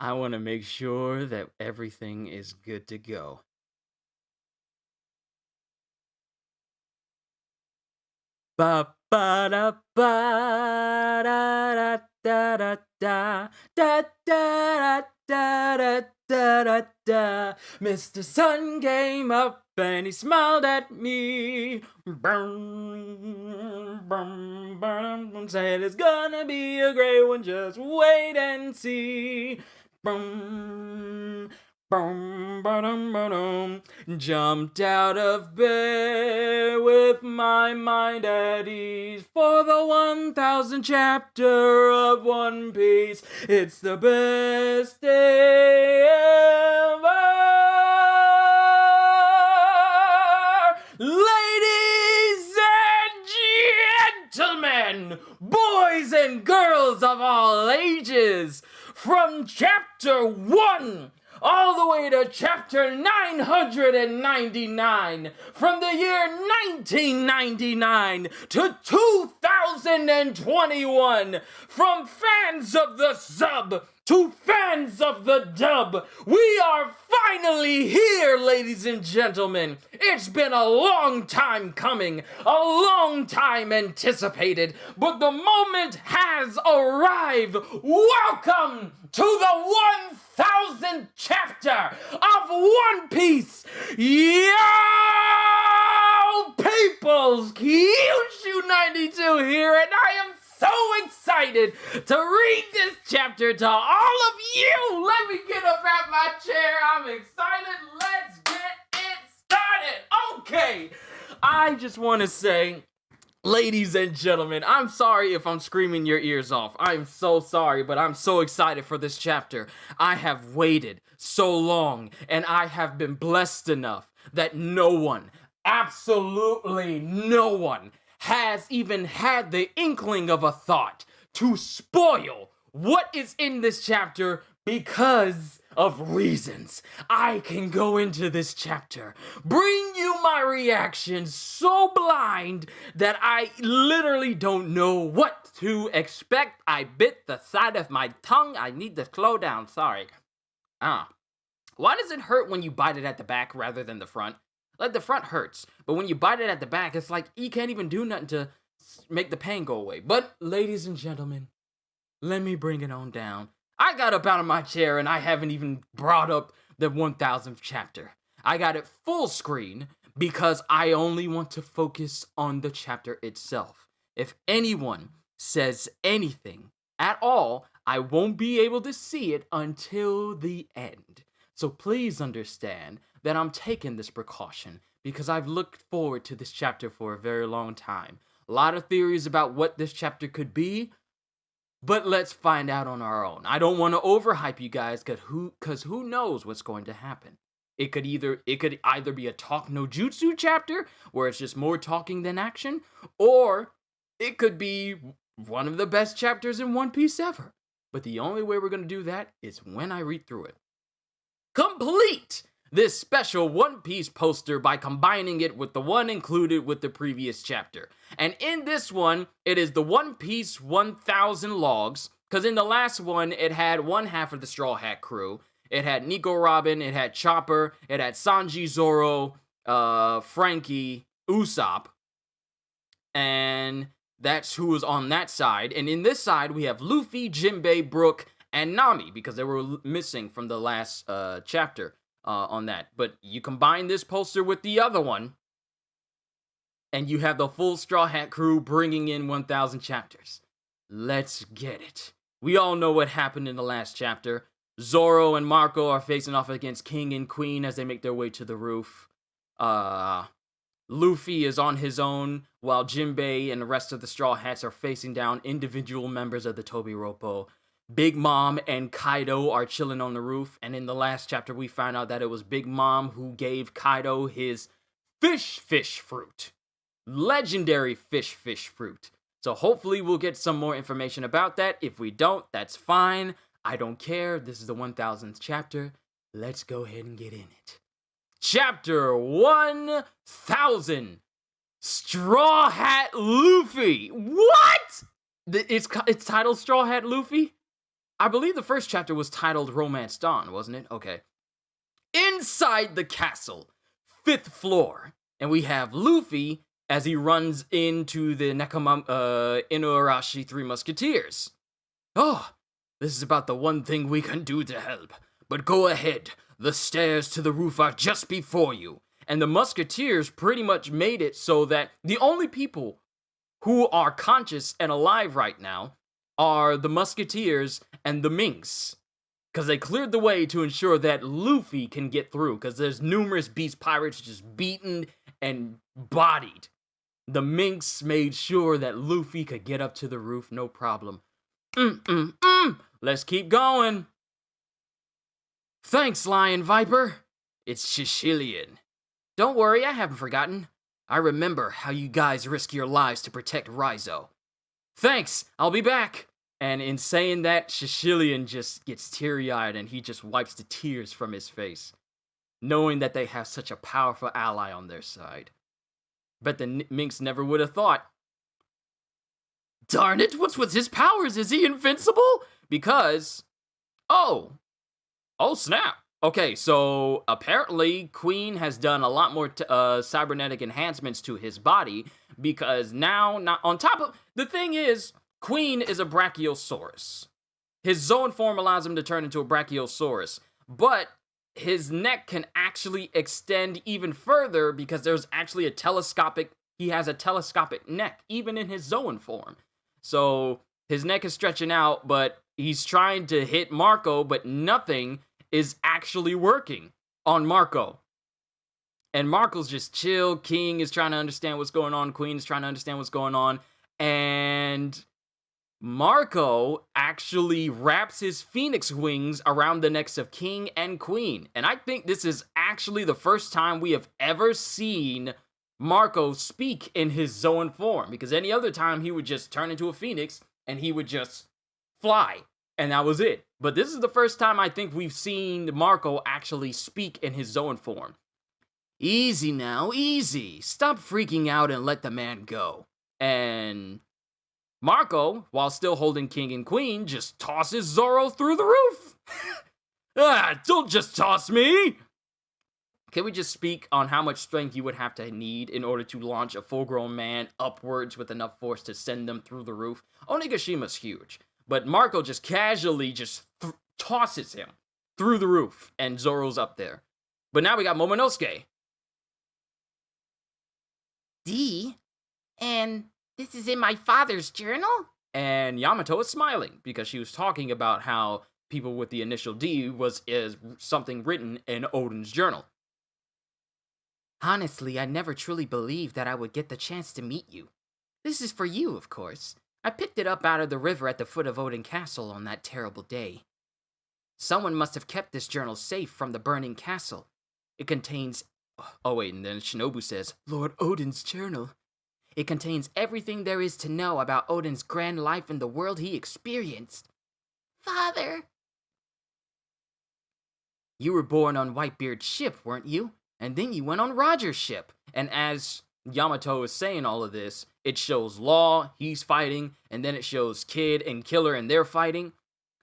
I want to make sure that everything is good to go. Ba ba da ba da da da da da da da da da da da da. Mr. Sun came up and he smiled at me. Boom, boom, boom, said it's gonna be a great one. Just wait and see. Boom. Boom, ba-dum, ba-dum. Jumped out of bed with my mind at ease for the 1000th chapter of One Piece. It's the best day ever. Ladies and gentlemen, boys and girls of all ages, from chapter 1 all the way to chapter 999, from the year 1999 to 2021, from fans of the sub to fans of the dub, we are finally here, ladies and gentlemen. It's been a long time coming, a long time anticipated, but the moment has arrived. Welcome to the 1000th chapter of One Piece. Yo, peoples, Kyushu92 here, and I am so excited to read this chapter to all of you. Let me get up out my chair. I'm excited. Let's get it started. Okay, I just want to say, ladies and gentlemen, I'm sorry if I'm screaming your ears off. I'm so sorry, but I'm so excited for this chapter. I have waited so long, and I have been blessed enough that no one, absolutely no one, has even had the inkling of a thought to spoil what is in this chapter because of reasons. I can go into this chapter, bring you my reaction so blind that I literally don't know what to expect. I bit the side of my tongue. I need to slow down. Sorry. Why does it hurt when you bite it at the back rather than the front? Like, the front hurts, but when you bite it at the back, it's like you can't even do nothing to make the pain go away. But, ladies and gentlemen, let me bring it on down. I got up out of my chair and I haven't even brought up the 1000th chapter. I got it full screen because I only want to focus on the chapter itself. If anyone says anything at all, I won't be able to see it until the end. So please understand that I'm taking this precaution because I've looked forward to this chapter for a very long time. A lot of theories about what this chapter could be, but let's find out on our own. I don't want to overhype you guys because who knows what's going to happen. It could either be a talk no jutsu chapter where it's just more talking than action, or it could be one of the best chapters in One Piece ever. But the only way we're going to do that is when I read through it. Complete this special One Piece poster by combining it with the one included with the previous chapter. And in this one, it is the One Piece 1000 logs, because in the last one, it had one half of the Straw Hat crew. It had Nico Robin, it had Chopper, it had Sanji, Zoro, Frankie, Usopp, and that's who was on that side. And in this side, we have Luffy, Jinbei, Brook, and Nami, because they were missing from the last chapter on that. But you combine this poster with the other one, and you have the full Straw Hat crew bringing in 1000 chapters. Let's get it. We all know what happened in the last chapter. Zoro and Marco are facing off against King and Queen as they make their way to the roof. Luffy is on his own, while Jinbei and the rest of the Straw Hats are facing down individual members of the Tobiropo. Big Mom and Kaido are chilling on the roof, and in the last chapter we found out that it was Big Mom who gave Kaido his fish fruit. Legendary fish fruit. So hopefully we'll get some more information about that. If we don't, that's fine. I don't care. This is the 1000th chapter. Let's go ahead and get in it. Chapter 1000. Straw Hat Luffy. What? It's titled Straw Hat Luffy? I believe the first chapter was titled Romance Dawn, wasn't it? Okay. Inside the castle, 5th floor, and we have Luffy as he runs into the Inuarashi Three Musketeers. Oh, this is about the one thing we can do to help. But go ahead, the stairs to the roof are just before you. And the Musketeers pretty much made it so that the only people who are conscious and alive right now are the Musketeers and the Minks. Because they cleared the way to ensure that Luffy can get through, because there's numerous beast pirates just beaten and bodied. The Minks made sure that Luffy could get up to the roof, no problem. Let's keep going. Thanks, Lion Viper. It's Shishilian. Don't worry, I haven't forgotten. I remember how you guys risk your lives to protect Raizo. Thanks, I'll be back. And in saying that, Shishilian just gets teary-eyed and he just wipes the tears from his face, knowing that they have such a powerful ally on their side. Bet the Minks never would have thought. Darn it, what's with his powers? Is he invincible? Because, oh snap. Okay, so apparently Queen has done a lot more cybernetic enhancements to his body, because now, not on top of, the thing is, Queen is a Brachiosaurus. His Zoan form allows him to turn into a Brachiosaurus, but his neck can actually extend even further because there's actually he has a telescopic neck, even in his Zoan form. So his neck is stretching out, but he's trying to hit Marco, but nothing is actually working on Marco. And Marco's just chill. King is trying to understand what's going on. Queen is trying to understand what's going on. And Marco actually wraps his phoenix wings around the necks of King and Queen. And I think this is actually the first time we have ever seen Marco speak in his Zoan form. Because any other time he would just turn into a phoenix and he would just fly. And that was it. But this is the first time I think we've seen Marco actually speak in his Zoan form. Easy now, easy. Stop freaking out and let the man go. And Marco, while still holding King and Queen, just tosses Zoro through the roof. Don't just toss me! Can we just speak on how much strength you would have to need in order to launch a full-grown man upwards with enough force to send them through the roof? Onigashima's huge, but Marco just casually just tosses him through the roof, and Zoro's up there. But now we got Momonosuke. And this is in my father's journal? And Yamato is smiling because she was talking about how people with the initial D is something written in Odin's journal. Honestly, I never truly believed that I would get the chance to meet you. This is for you, of course. I picked it up out of the river at the foot of Odin Castle on that terrible day. Someone must have kept this journal safe from the burning castle. It contains... Oh wait, and then Shinobu says, Lord Odin's journal. It contains everything there is to know about Odin's grand life in the world he experienced. Father. You were born on Whitebeard's ship, weren't you? And then you went on Roger's ship. And as Yamato is saying all of this, it shows Law, he's fighting, and then it shows Kid and Killer, and they're fighting.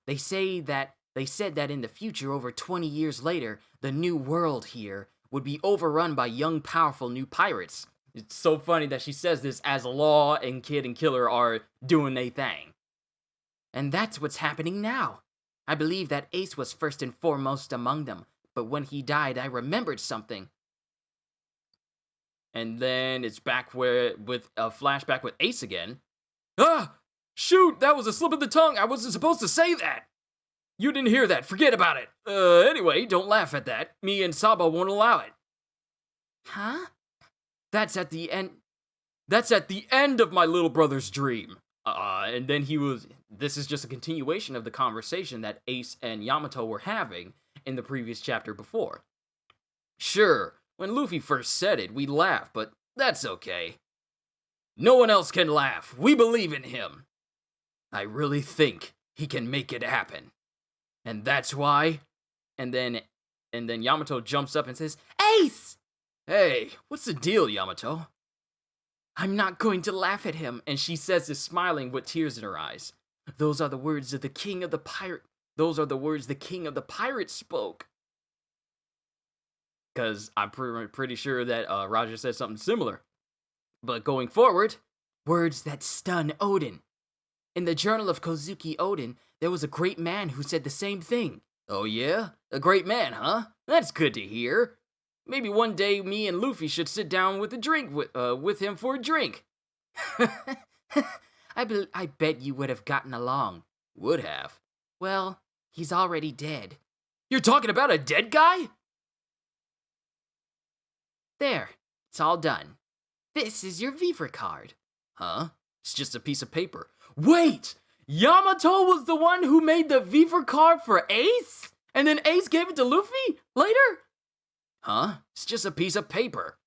They said that in the future, over 20 years later, the new world here would be overrun by young, powerful new pirates. It's so funny that she says this as Law and Kid and Killer are doing their thing. And that's what's happening now. I believe that Ace was first and foremost among them, but when he died, I remembered something. And then it's back with a flashback with Ace again. Ah! Shoot! That was a slip of the tongue! I wasn't supposed to say that! You didn't hear that, forget about it! Anyway, don't laugh at that. Me and Saba won't allow it. Huh? That's at the end of my little brother's dream. And then this is just a continuation of the conversation that Ace and Yamato were having in the previous chapter before. Sure, when Luffy first said it, we laughed, but that's okay. No one else can laugh. We believe in him. I really think he can make it happen. And that's why... And then Yamato jumps up and says, Ace! Hey, what's the deal, Yamato? I'm not going to laugh at him. And she says this smiling with tears in her eyes. Those are the words of the king of the pirate. Those are the words the king of the pirates spoke. Because I'm pretty sure that Roger said something similar. But going forward, words that stun Odin. In the journal of Kozuki Odin, there was a great man who said the same thing. Oh yeah? A great man, huh? That's good to hear. Maybe one day me and Luffy should sit down with a drink with him for a drink. I bet you would have gotten along. Would have? Well, he's already dead. You're talking about a dead guy? There, it's all done. This is your Viver card. Huh? It's just a piece of paper. Wait! Yamato was the one who made the Viver card for Ace? And then Ace gave it to Luffy later? Huh? It's just a piece of paper.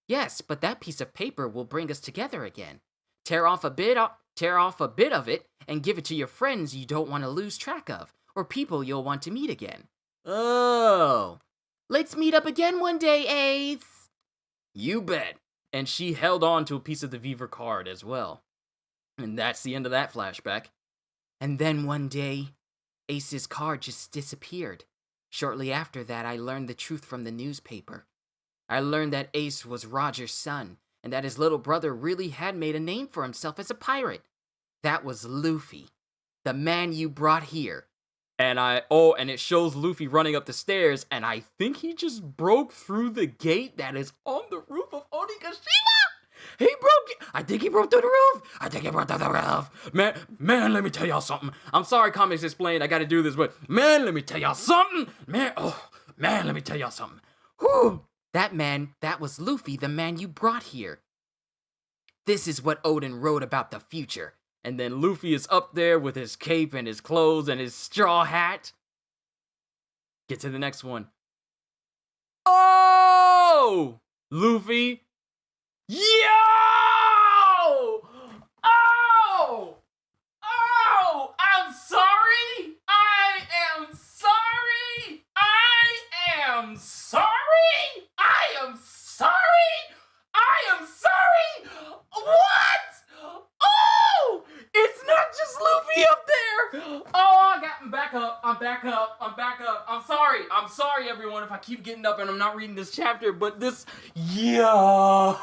Yes, but that piece of paper will bring us together again. Tear off a bit of it and give it to your friends you don't want to lose track of, or people you'll want to meet again. Oh. Let's meet up again one day, Ace. You bet. And she held on to a piece of the Viver card as well. And that's the end of that flashback. And then one day, Ace's card just disappeared. Shortly after that, I learned the truth from the newspaper. I learned that Ace was Roger's son, and that his little brother really had made a name for himself as a pirate. That was Luffy, the man you brought here. And it shows Luffy running up the stairs, and I think he just broke through the gate that is on the roof of Onigashima. He broke it. I think he broke through the roof. Man, let me tell y'all something. I'm sorry, Comics Explained. I gotta do this, but man, let me tell y'all something. Let me tell y'all something. Whew. That was Luffy, the man you brought here. This is what Odin wrote about the future. And then Luffy is up there with his cape and his clothes and his straw hat. Get to the next one. Oh! Luffy. Yo! Oh! Oh! I'm sorry! I am sorry! I am sorry! I am sorry! I am sorry! What? Oh! It's not just Luffy up there! Oh, I'm back up. I'm sorry. I'm sorry, everyone, if I keep getting up and I'm not reading this chapter, but this... Yo!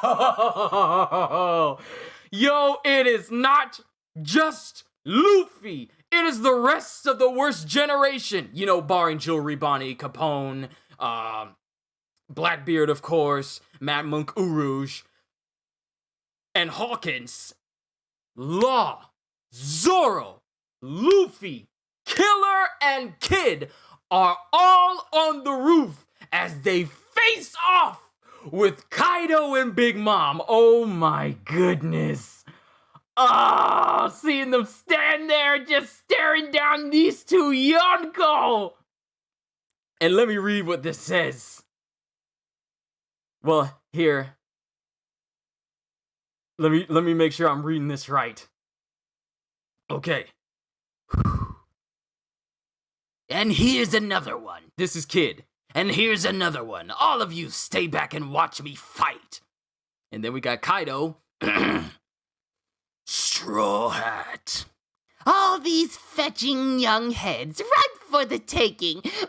Yo, it is not just Luffy. It is the rest of the worst generation. You know, barring Jewelry Bonnie, Capone, Blackbeard, of course, Mad Monk Urouge, and Hawkins. Law, Zoro, Luffy, Killer, and Kid are all on the roof as they face off with Kaido and Big Mom. Oh my goodness. Oh, seeing them stand there just staring down these two Yonko. And let me read what this says. Well, here. Let me make sure I'm reading this right. Okay. And here's another one. This is Kid. And here's another one. All of you stay back and watch me fight. And then we got Kaido. Straw Hat. All these fetching young heads ripe for the taking. Mama!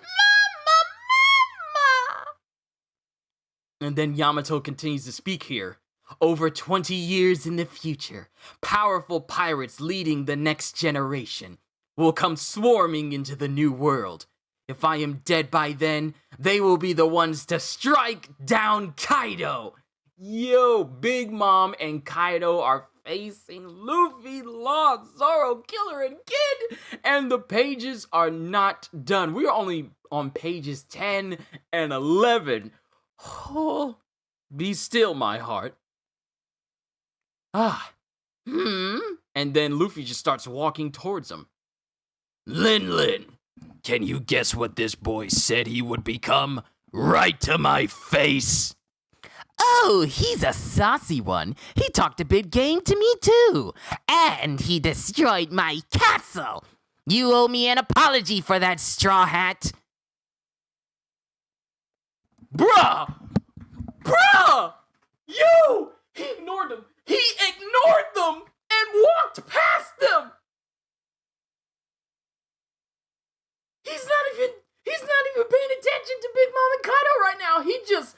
And then Yamato continues to speak here. Over 20 years in the future, powerful pirates leading the next generation will come swarming into the new world. If I am dead by then, they will be the ones to strike down Kaido. Yo, Big Mom and Kaido are facing Luffy, Law, Zoro, Killer, and Kid, and the pages are not done. We are only on pages 10 and 11. Oh, be still, my heart. And then Luffy just starts walking towards him. Lin, can you guess what this boy said he would become? Right to my face. Oh, he's a saucy one. He talked a big game to me too. And he destroyed my castle. You owe me an apology for that, Straw Hat. Bruh! Yo! He ignored them. He ignored them and walked past them. He's not even paying attention to Big Mom and Kaido right now. He just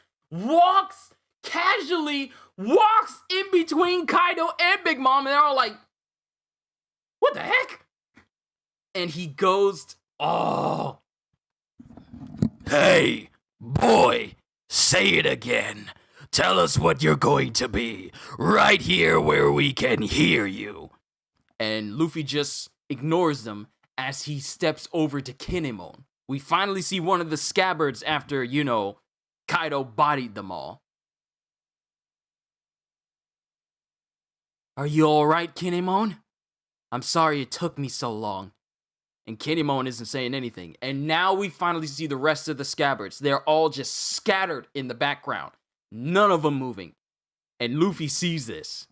casually walks in between Kaido and Big Mom, and they're all like, what the heck? And he goes, oh. Hey, boy, say it again. Tell us what you're going to be, right here where we can hear you. And Luffy just ignores them as he steps over to Kinemon. We finally see one of the scabbards after, Kaido bodied them all. Are you alright, Kinemon? I'm sorry it took me so long. And Kinemon isn't saying anything. And now we finally see the rest of the scabbards. They're all just scattered in the background. None of them moving. And Luffy sees this.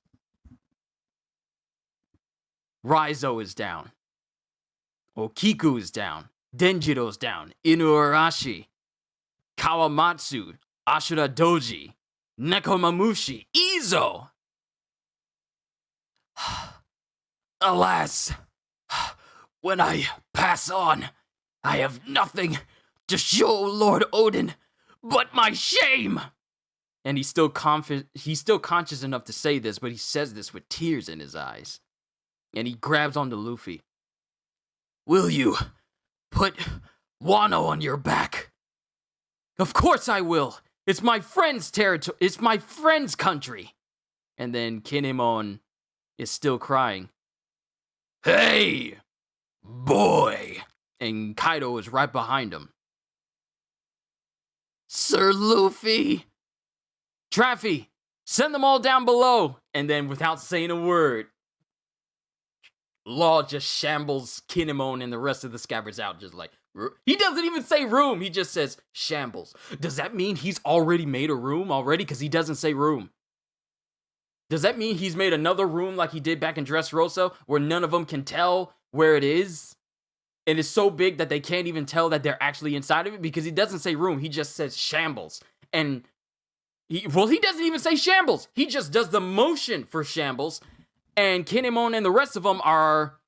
Raizo is down. Okiku is down. Denjiro's down. Inuarashi. Kawamatsu. Ashura Doji. Nekomamushi. Izo! Alas, when I pass on, I have nothing to show Lord Odin but my shame. And he's still conscious enough to say this, but he says this with tears in his eyes. And he grabs onto Luffy. Will you put Wano on your back? Of course I will. It's my friend's territory. It's my friend's country. And then Kinemon is still crying. Hey, boy. And Kaido is right behind him. Sir Luffy. Traffy, send them all down below. And then without saying a word, Law just shambles Kinemon and the rest of the scabbards out. Just like, he doesn't even say room. He just says shambles. Does that mean he's already made a room already? Because he doesn't say room. Does that mean he's made another room like he did back in Dressrosa, where none of them can tell where it is? And it's so big that they can't even tell that they're actually inside of it? Because he doesn't say room, he just says shambles. And, he doesn't even say shambles. He just does the motion for shambles. And Kinemon and the rest of them are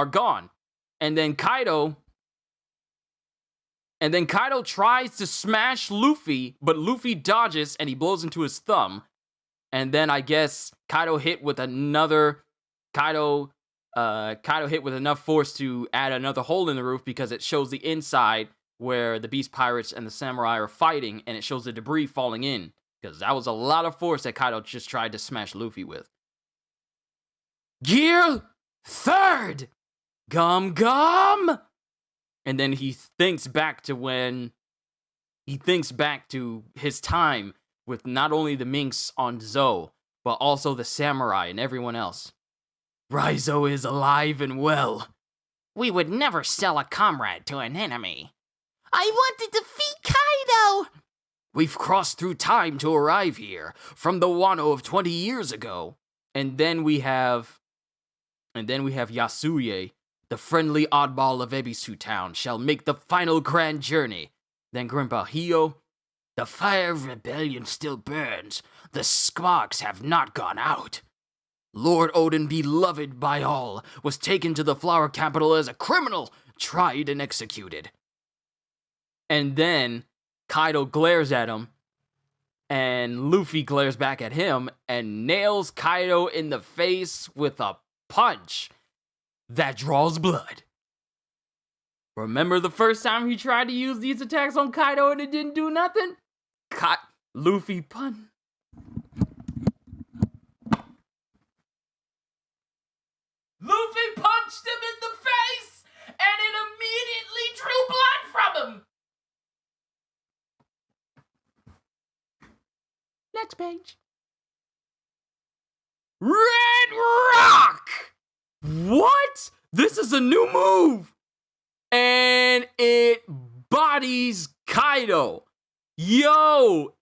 gone. And then Kaido tries to smash Luffy, but Luffy dodges and he blows into his thumb. And then I guess Kaido hit with enough force to add another hole in the roof, because it shows the inside where the Beast Pirates and the Samurai are fighting, and it shows the debris falling in, because that was a lot of force that Kaido just tried to smash Luffy with. Gear third! Gum Gum! And then he thinks back to his time with not only the minks on Zou, but also the samurai and everyone else. Raizo is alive and well. We would never sell a comrade to an enemy. I want to defeat Kaido! We've crossed through time to arrive here, from the Wano of 20 years ago. And then we have Yasuye, the friendly oddball of Ebisu Town, shall make the final grand journey. Then Grandpa Hio, the fire of rebellion still burns. The sparks have not gone out. Lord Odin, beloved by all, was taken to the flower capital as a criminal, tried and executed. And then Kaido glares at him, and Luffy glares back at him, and nails Kaido in the face with a punch that draws blood. Remember the first time he tried to use these attacks on Kaido and it didn't do nothing? Luffy punched him in the face, and it immediately drew blood from him. Next page. Red Rock! What? This is a new move! And it bodies Kaido. Yo!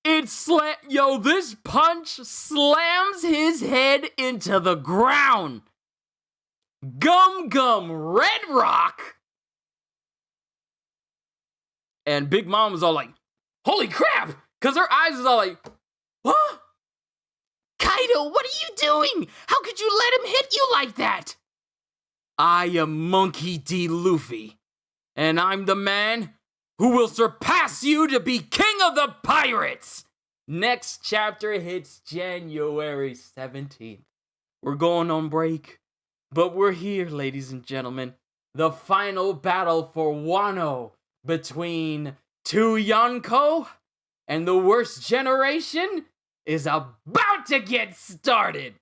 This punch slams his head into the ground. Gum Gum Red Rock! And Big Mom was all like, holy crap! Because her eyes was all like, huh? Kaido, what are you doing? How could you let him hit you like that? I am Monkey D. Luffy, and I'm the man who will surpass you to be king of the pirates. Next chapter hits January 17th. We're going on break, but we're here, ladies and gentlemen. The final battle for Wano between two Yonko and the worst generation is about to get started.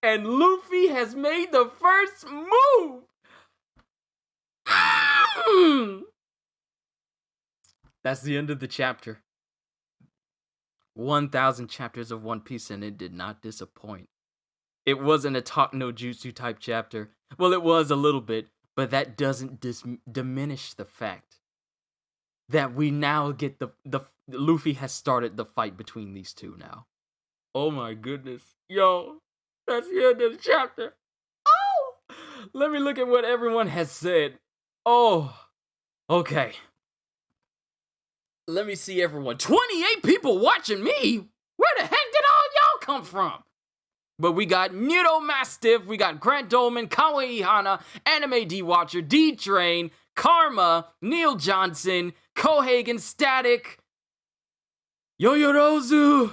And Luffy has made the first move. That's the end of the chapter. 1,000 chapters of One Piece, and it did not disappoint. It wasn't a Talk No Jutsu type chapter. Well, it was a little bit, but that doesn't diminish the fact that we now get the Luffy has started the fight between these two now. Oh my goodness. Yo, that's the end of the chapter. Oh! Let me look at what everyone has said. Oh, okay. Let me see everyone. 28 people watching me? Where the heck did all y'all come from? But we got Muto Mastiff, we got Grant Dolman, Kawaii Hana, Anime D-Watcher, D-Train, Karma, Neil Johnson, Kohagen Static, Yoyorozu.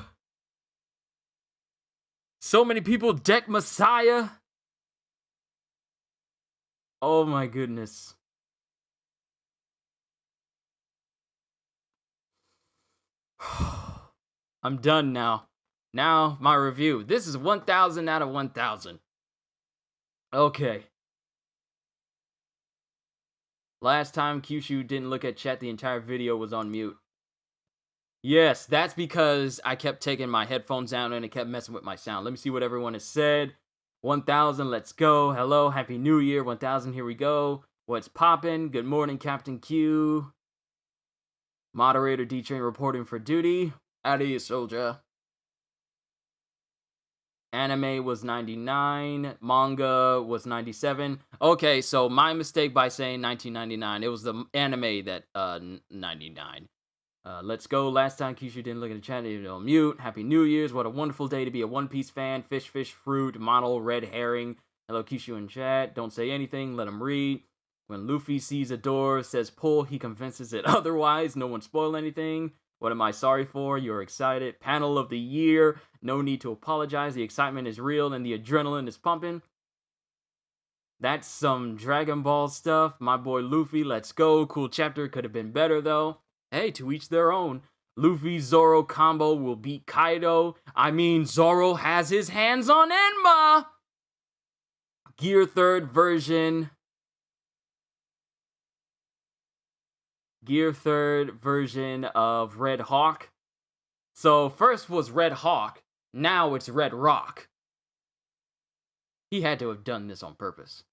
So many people, Deck Messiah. Oh my goodness. I'm done now. Now, my review. This is 1,000 out of 1,000. Okay. Last time Kyushu didn't look at chat, the entire video was on mute. Yes, that's because I kept taking my headphones down and it kept messing with my sound. Let me see what everyone has said. 1,000, let's go. Hello, Happy New Year. 1,000, here we go. What's poppin'? Good morning, Captain Q. Moderator D-Train reporting for duty. Adios, soldier. Anime was 99. Manga was 97. Okay, so my mistake by saying 1999. It was the anime that 99. Let's go. Last time Kyushu didn't look at the chat, he was on mute. Happy New Year's. What a wonderful day to be a One Piece fan. Fish, fruit, model, red herring. Hello, Kyushu in chat. Don't say anything. Let him read. When Luffy sees a door, says pull, he convinces it otherwise. No one spoil anything. What am I sorry for? You're excited. Panel of the year. No need to apologize. The excitement is real and the adrenaline is pumping. That's some Dragon Ball stuff. My boy Luffy, let's go. Cool chapter. Could have been better though. Hey, to each their own. Luffy Zoro combo will beat Kaido. I mean, Zoro has his hands on Enma. Gear 3rd version. Gear 3rd version of Red Hawk. So first was Red Hawk, now it's Red Rock. He had to have done this on purpose.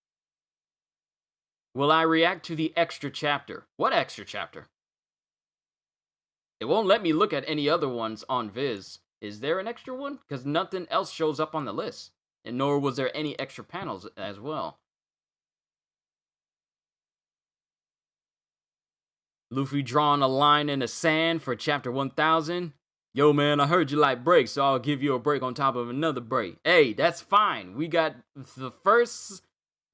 Will I react to the extra chapter? What extra chapter? It won't let me look at any other ones on Viz. Is there an extra one? Because nothing else shows up on the list. And nor was there any extra panels as well. Luffy drawing a line in the sand for chapter 1000. Yo, man, I heard you like breaks, so I'll give you a break on top of another break. Hey, that's fine. We got the first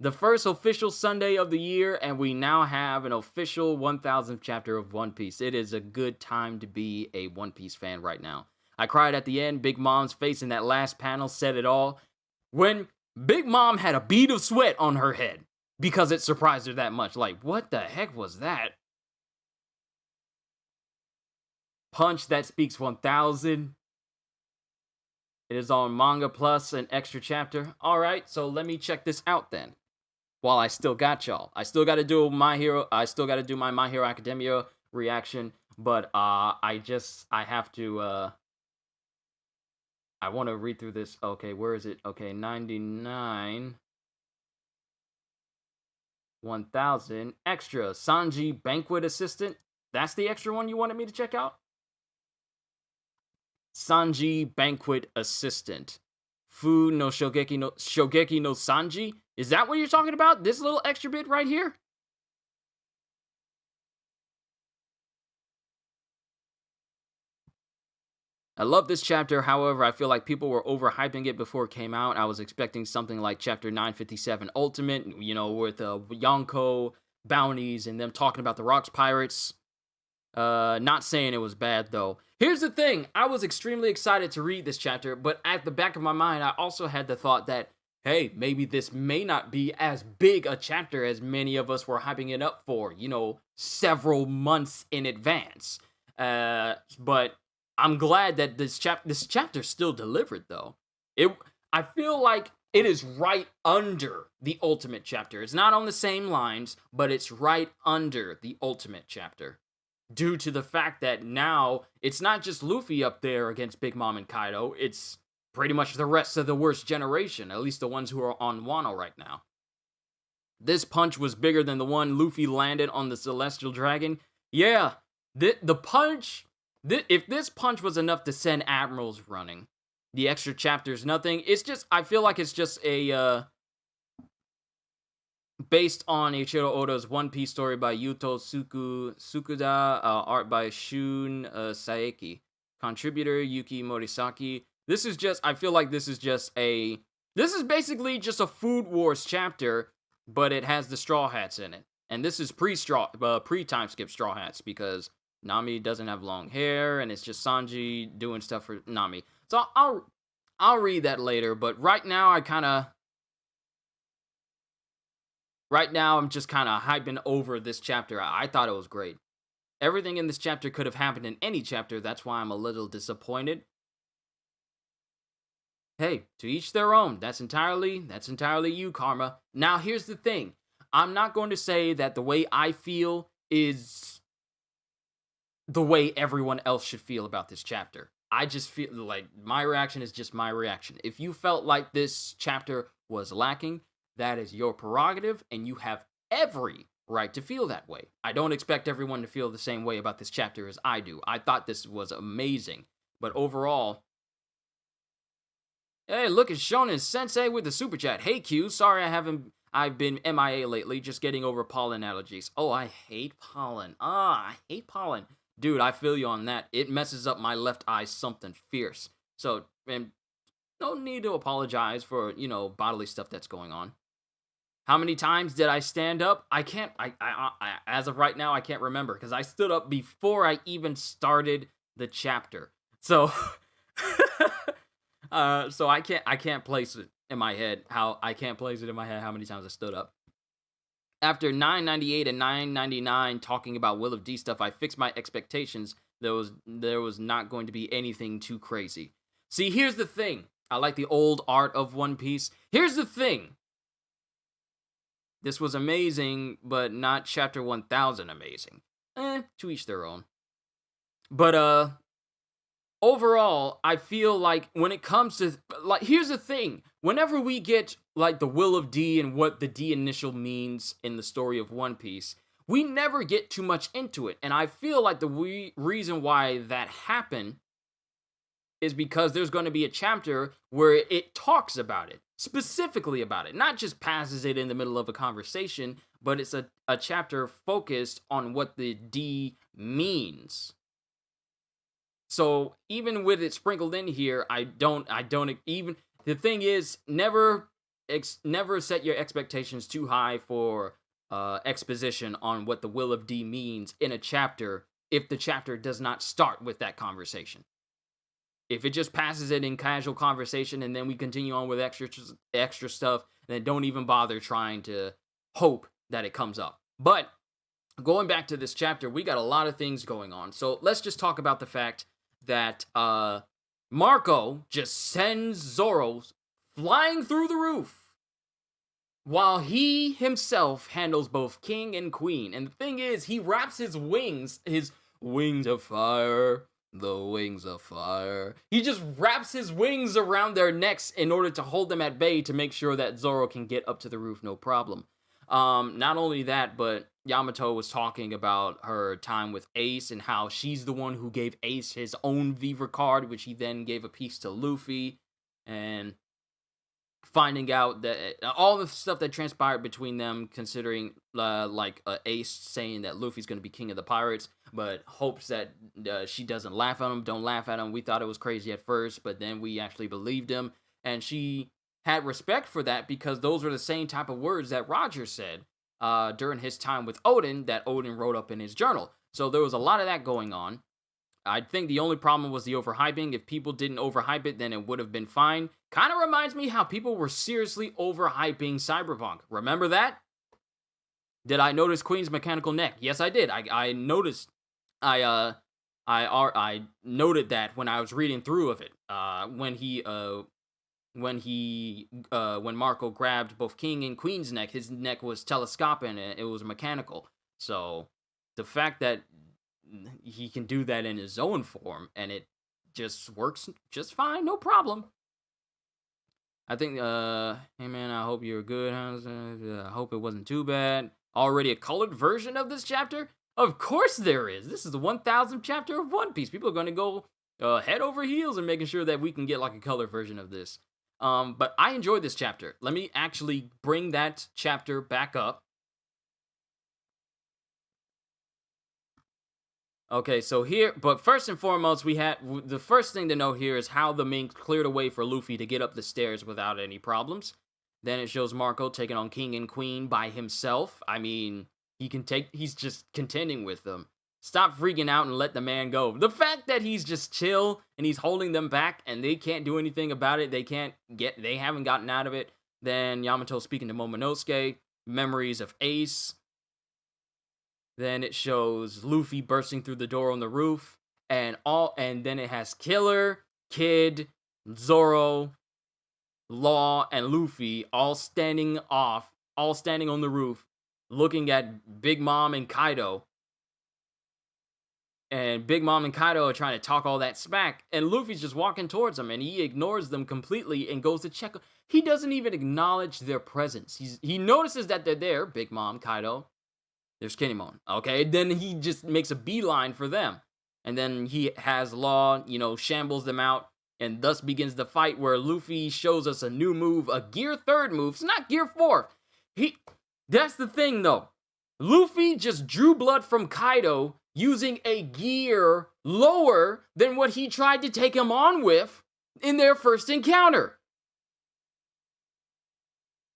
official Sunday of the year, and we now have an official 1000th chapter of One Piece. It is a good time to be a One Piece fan right now. I cried at the end. Big Mom's face in that last panel said it all. When Big Mom had a bead of sweat on her head because it surprised her that much. Like, what the heck was that? Punch That Speaks 1000. It is on Manga Plus, an extra chapter. Alright, so let me check this out then. While I still got y'all. I still gotta do my My Hero Academia reaction, but I want to read through this. Okay, where is it? Okay, 99. 1000. Extra. Sanji Banquet Assistant. That's the extra one you wanted me to check out? Sanji Banquet Assistant. Fu no Shogeki no Sanji? Is that what you're talking about? This little extra bit right here? I love this chapter. However, I feel like people were overhyping it before it came out. I was expecting something like chapter 957 Ultimate, you know, with Yonko bounties and them talking about the Rocks Pirates. Not saying it was bad, though. Here's the thing. I was extremely excited to read this chapter, but at the back of my mind, I also had the thought that, hey, maybe this may not be as big a chapter as many of us were hyping it up for, you know, several months in advance. But I'm glad that this chapter still delivered, though. I feel like it is right under the Ultimate chapter. It's not on the same lines, but it's right under the Ultimate chapter. Due to the fact that now it's not just Luffy up there against Big Mom and Kaido, it's pretty much the rest of the worst generation, at least the ones who are on Wano right now. This punch was bigger than the one Luffy landed on the Celestial Dragon. Yeah, the punch, if this punch was enough to send admirals running, the extra chapter's nothing. It's just, I feel like it's just a, based on Eiichiro Oda's One Piece story by Yuto Tsukuda, art by Shun Saeki, contributor Yuki Morisaki. This is just, I feel like this is basically just a Food Wars chapter, but it has the Straw Hats in it. And this is pre-time skip Straw Hats, because Nami doesn't have long hair, and it's just Sanji doing stuff for Nami. So I'll read that later, but right now I'm just kind of hyping over this chapter. I thought it was great. Everything in this chapter could have happened in any chapter, that's why I'm a little disappointed. Hey, to each their own. That's entirely you, Karma. Now, here's the thing. I'm not going to say that the way I feel is the way everyone else should feel about this chapter. I just feel like my reaction is just my reaction. If you felt like this chapter was lacking, that is your prerogative, and you have every right to feel that way. I don't expect everyone to feel the same way about this chapter as I do. I thought this was amazing, but overall... Hey, look, it's Shonen Sensei with the super chat. Hey, Q, sorry I've been MIA lately, just getting over pollen allergies. Oh, I hate pollen. I hate pollen. Dude, I feel you on that. It messes up my left eye something fierce. So, and no need to apologize for, you know, bodily stuff that's going on. How many times did I stand up? I as of right now, I can't remember, because I stood up before I even started the chapter. So, so I can't place it in my head how many times I stood up. After 998 and 999 talking about Will of D stuff, I fixed my expectations. There was not going to be anything too crazy. See, here's the thing. I like the old art of One Piece. Here's the thing. This was amazing, but not chapter 1000 amazing. To each their own. But, overall, I feel like when it comes to, like, here's the thing. Whenever we get, like, the Will of D and what the D initial means in the story of One Piece, we never get too much into it. And I feel like the reason why that happened is because there's going to be a chapter where it talks about it, specifically about it. Not just passes it in the middle of a conversation, but it's a chapter focused on what the D means. So even with it sprinkled in here, I don't even, the thing is, never set your expectations too high for exposition on what the Will of D means in a chapter if the chapter does not start with that conversation. If it just passes it in casual conversation and then we continue on with extra stuff, then don't even bother trying to hope that it comes up. But going back to this chapter, we got a lot of things going on. So let's just talk about the fact that Marco just sends Zoro flying through the roof while he himself handles both king and queen. And the thing is, he wraps his wings of fire, the wings of fire. He just wraps his wings around their necks in order to hold them at bay to make sure that Zoro can get up to the roof no problem. Not only that, but Yamato was talking about her time with Ace and how she's the one who gave Ace his own Viva card, which he then gave a piece to Luffy. And finding out that all the stuff that transpired between them, considering Ace saying that Luffy's going to be king of the pirates, but hopes that she doesn't laugh at him. Don't laugh at him. We thought it was crazy at first, but then we actually believed him, and she had respect for that because those were the same type of words that Roger said during his time with Odin that Odin wrote up in his journal. So there was a lot of that going on. I think the only problem was the overhyping. If people didn't overhype it, then it would have been fine. Kind of reminds me how people were seriously overhyping Cyberpunk. Remember that? Did I notice Queen's mechanical neck? Yes, I did. I noticed. I noted that when I was reading through of it. When Marco grabbed both King and Queen's neck, his neck was telescopic and it was mechanical. So the fact that he can do that in his own form and it just works just fine, no problem. I think, hey man, I hope you're good. I hope it wasn't too bad. Already a colored version of this chapter? Of course there is. This is the 1000th chapter of One Piece. People are going to go head over heels and making sure that we can get like a color version of this. But I enjoyed this chapter. Let me actually bring that chapter back up. Okay, so here, but first and foremost, we had, the first thing to know here is how the mink cleared a way for Luffy to get up the stairs without any problems. Then it shows Marco taking on King and Queen by himself. I mean, he's just contending with them. Stop freaking out and let the man go. The fact that he's just chill and he's holding them back and they can't do anything about it, they haven't gotten out of it. Then Yamato speaking to Momonosuke, memories of Ace. Then it shows Luffy bursting through the door on the roof, and then it has Killer, Kid, Zoro, Law, and Luffy all standing on the roof, looking at Big Mom and Kaido. And Big Mom and Kaido are trying to talk all that smack, and Luffy's just walking towards them, and he ignores them completely and goes to check. He doesn't even acknowledge their presence. He notices that they're there, Big Mom, Kaido. There's Kinemon, okay? Then he just makes a beeline for them. And then he has Law, shambles them out, and thus begins the fight where Luffy shows us a new move, a Gear 3rd move. It's not Gear 4. That's the thing, though. Luffy just drew blood from Kaido using a gear lower than what he tried to take him on with in their first encounter.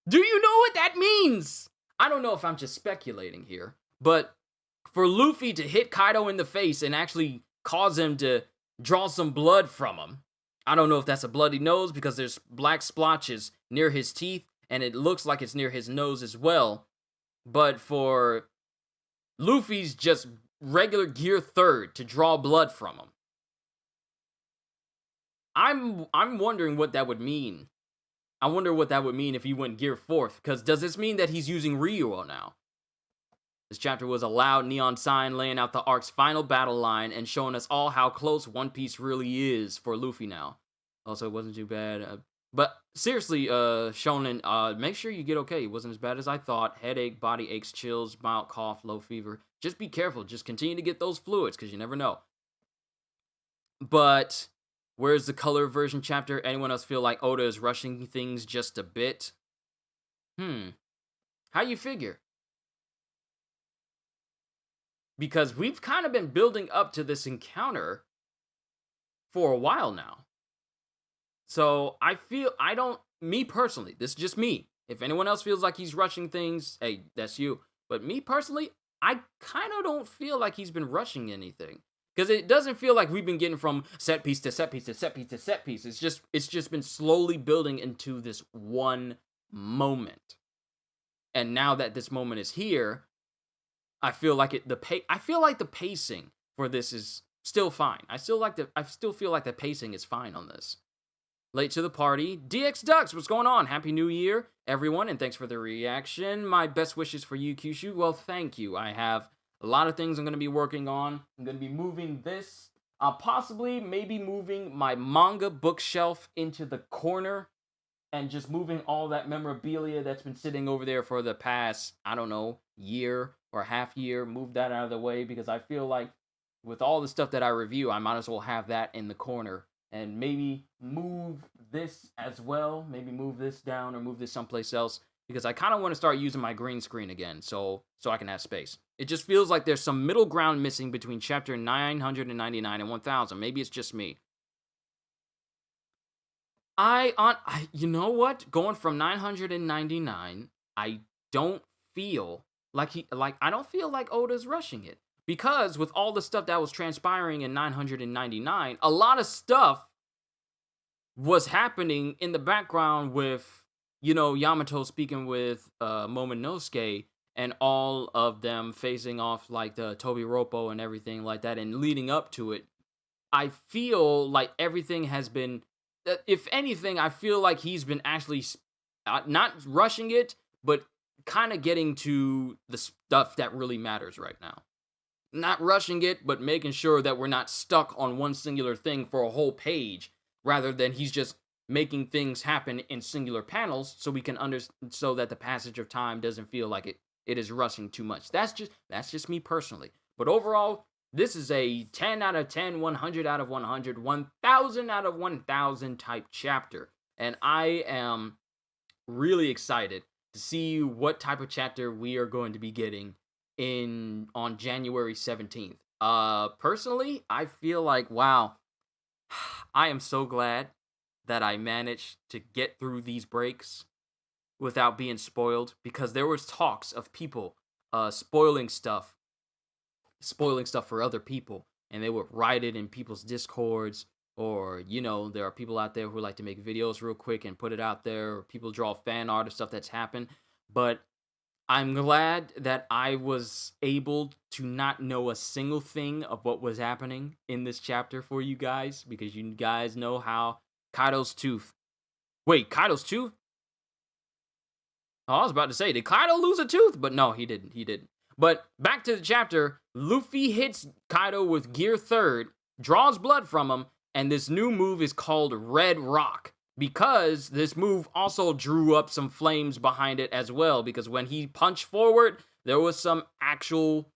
Do you know what that means? I don't know if I'm just speculating here, but for Luffy to hit Kaido in the face and actually cause him to draw some blood from him, I don't know if that's a bloody nose because there's black splotches near his teeth and it looks like it's near his nose as well, but for Luffy's just regular Gear 3rd to draw blood from him, I'm wondering what that would mean. I wonder what that would mean if he went Gear 4th, because does this mean that he's using Ryuo now? This chapter was a loud neon sign laying out the arc's final battle line and showing us all how close One Piece really is for Luffy now. Also, it wasn't too bad. But seriously, Shonen, make sure you get okay. It wasn't as bad as I thought. Headache, body aches, chills, mild cough, low fever. Just be careful. Just continue to get those fluids, because you never know. But where's the color version chapter? Anyone else feel like Oda is rushing things just a bit? How you figure? Because we've kind of been building up to this encounter for a while now. So me personally, this is just me. If anyone else feels like he's rushing things, hey, that's you. But me personally, I kind of don't feel like he's been rushing anything. Because it doesn't feel like we've been getting from set piece to set piece to set piece to set piece. It's just been slowly building into this one moment. And now that this moment is here, I feel like the pacing for this is still fine. I still feel like the pacing is fine on this. Late to the party, DX Ducks, what's going on? Happy New Year, everyone, and thanks for the reaction. My best wishes for you, Kyushu. Well, thank you. I have a lot of things I'm going to be working on. I'm going to be moving this, maybe moving my manga bookshelf into the corner and just moving all that memorabilia that's been sitting over there for the past, year or half year. Move that out of the way because I feel like with all the stuff that I review, I might as well have that in the corner and maybe move this as well. Maybe move this down or move this someplace else because I kind of want to start using my green screen again so I can have space. It just feels like there's some middle ground missing between chapter 999 and 1000. Maybe it's just me. You know what? Going from 999, I don't feel I don't feel like Oda's rushing it. Because with all the stuff that was transpiring in 999, a lot of stuff was happening in the background with, Yamato speaking with Momonosuke and all of them facing off like the Tobiropo and everything like that and leading up to it. I feel like everything has been, if anything, I feel like he's been actually not rushing it, but kind of getting to the stuff that really matters right now. Not rushing it, but making sure that we're not stuck on one singular thing for a whole page, rather than he's just making things happen in singular panels so we can so that the passage of time doesn't feel like it is rushing too much. That's just me personally. But overall, this is a 10 out of 10, 100 out of 100, 1000 out of 1000 type chapter. And I am really excited to see what type of chapter we are going to be getting on January 17th. Personally, I feel like, wow, I am so glad that I managed to get through these breaks without being spoiled, because there was talks of people spoiling stuff for other people, and they would write it in people's discords, or there are people out there who like to make videos real quick and put it out there, or people draw fan art of stuff that's happened. But I'm glad that I was able to not know a single thing of what was happening in this chapter for you guys, because you guys know how Kaido's tooth. Wait, Kaido's tooth? Oh, I was about to say, did Kaido lose a tooth? But no, he didn't. But back to the chapter, Luffy hits Kaido with Gear 3rd, draws blood from him, and this new move is called Red Rock. Because this move also drew up some flames behind it as well. Because when he punched forward, there was some actual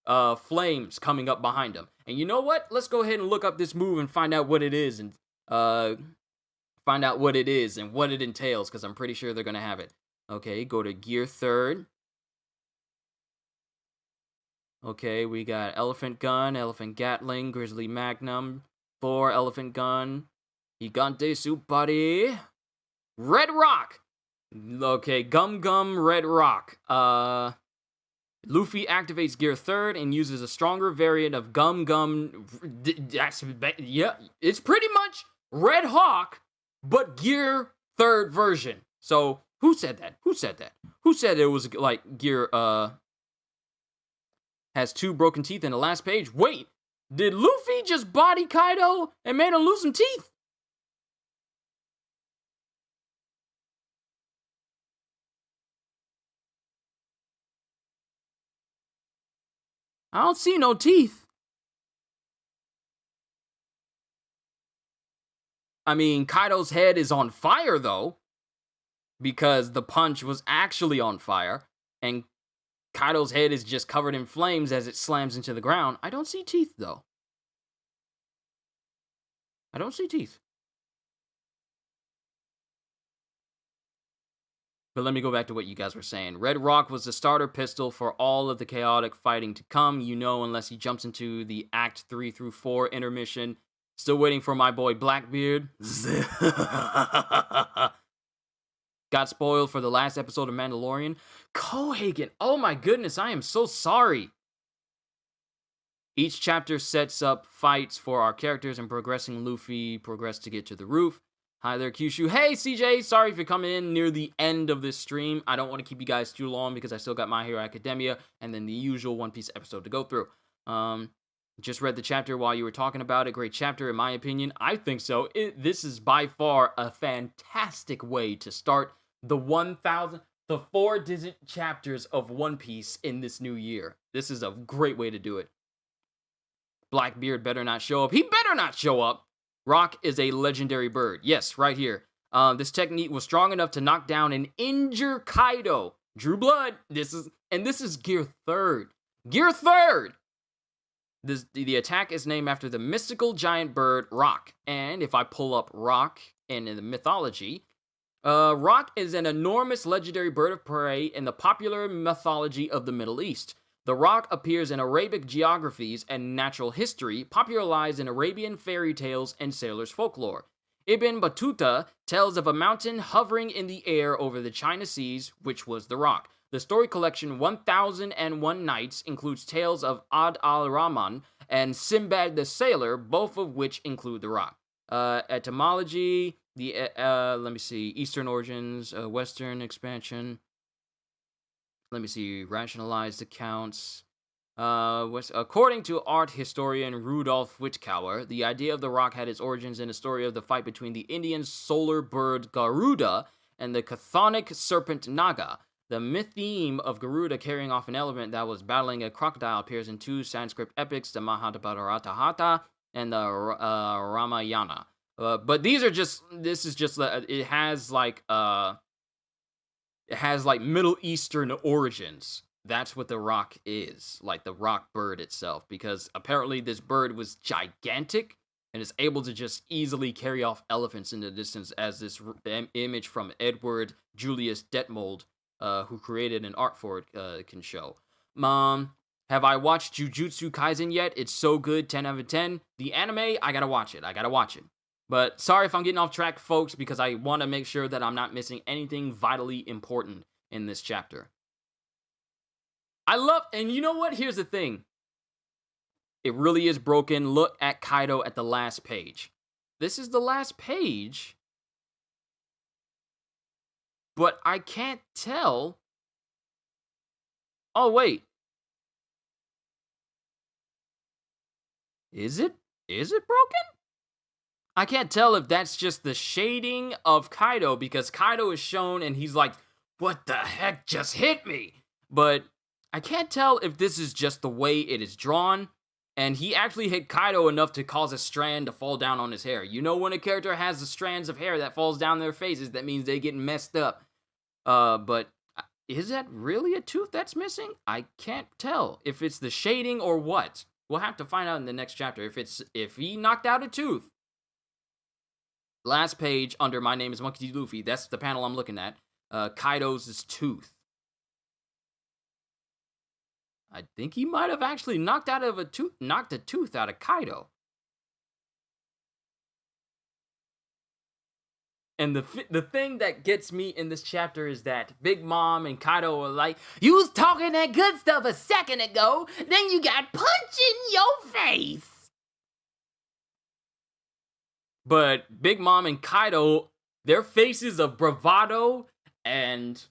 flames coming up behind him. And you know what? Let's go ahead and look up this move and find out what it is. And what it entails. Because I'm pretty sure they're going to have it. Okay, go to Gear 3rd. Okay, we got Elephant Gun, Elephant Gatling, Grizzly Magnum, Thor, Elephant Gun, Gigante Supari, Red Rock. Okay, Gum Red Rock. Luffy activates Gear 3rd and uses a stronger variant of Gum. Yeah, it's pretty much Red Hawk, but Gear 3rd version. So, who said that? Who said it was like Gear, has 2 broken teeth in the last page? Wait, did Luffy just body Kaido and made him lose some teeth? I don't see no teeth. I mean, Kaido's head is on fire, though, because the punch was actually on fire, and Kaido's head is just covered in flames as it slams into the ground. I don't see teeth, though. I don't see teeth. But let me go back to what you guys were saying. Red Rock was the starter pistol for all of the chaotic fighting to come, unless he jumps into the Act 3 through 4 intermission. Still waiting for my boy Blackbeard. Got spoiled for the last episode of Mandalorian. Kohagen, oh my goodness, I am so sorry. Each chapter sets up fights for our characters, and progressing Luffy progressed to get to the roof. Hi there, Kyushu. Hey, CJ. Sorry if you're coming in near the end of this stream. I don't want to keep you guys too long because I still got My Hero Academia and then the usual One Piece episode to go through. Just read the chapter while you were talking about it. Great chapter, in my opinion. I think so. This is by far a fantastic way to start the 4-digit chapters of One Piece in this new year. This is a great way to do it. Blackbeard better not show up. He better not show up. Rock is a legendary bird. Yes, right here. This technique was strong enough to knock down and injure Kaido. Drew blood. This is Gear 3rd. Gear 3rd! The attack is named after the mystical giant bird Rock. And if I pull up Rock in the mythology. Rock is an enormous legendary bird of prey in the popular mythology of the Middle East. The rock appears in Arabic geographies and natural history, popularized in Arabian fairy tales and sailors' folklore. Ibn Battuta tells of a mountain hovering in the air over the China Seas, which was the rock. The story collection 1001 Nights includes tales of Ad al-Rahman and Sinbad the Sailor, both of which include the rock. Etymology, let me see, Eastern origins, Western expansion. Let me see, rationalized accounts. According to art historian Rudolf Wittkower, the idea of the rock had its origins in a story of the fight between the Indian solar bird Garuda and the chthonic serpent Naga. The myth theme of Garuda carrying off an elephant that was battling a crocodile appears in two Sanskrit epics, the Mahabharata and the Ramayana. But this is just, it has like Middle Eastern origins. That's what the rock is, like the rock bird itself, because apparently this bird was gigantic and is able to just easily carry off elephants in the distance, as this image from Edward Julius Detmold, who created an art for it, can show. Have I watched Jujutsu Kaisen yet? It's so good, 10 out of 10. The anime, I gotta watch it. But sorry if I'm getting off track, folks, because I want to make sure that I'm not missing anything vitally important in this chapter. And you know what? Here's the thing. It really is broken. Look at Kaido at the last page. This is the last page, but I can't tell. Oh, wait. Is it broken? I can't tell if that's just the shading of Kaido, because Kaido is shown and he's like, what the heck just hit me? But I can't tell if this is just the way it is drawn, and he actually hit Kaido enough to cause a strand to fall down on his hair. You know, when a character has the strands of hair that falls down their faces, that means they get messed up. But is that really a tooth that's missing? I can't tell if it's the shading or what. We'll have to find out in the next chapter. If he knocked out a tooth. Last page under My Name is Monkey D. Luffy. That's the panel I'm looking at. Kaido's tooth. I think he might have actually knocked a tooth out of Kaido. And the thing that gets me in this chapter is that Big Mom and Kaido are like, you was talking that good stuff a second ago, then you got punched in your face. But Big Mom and Kaido, their faces of bravado and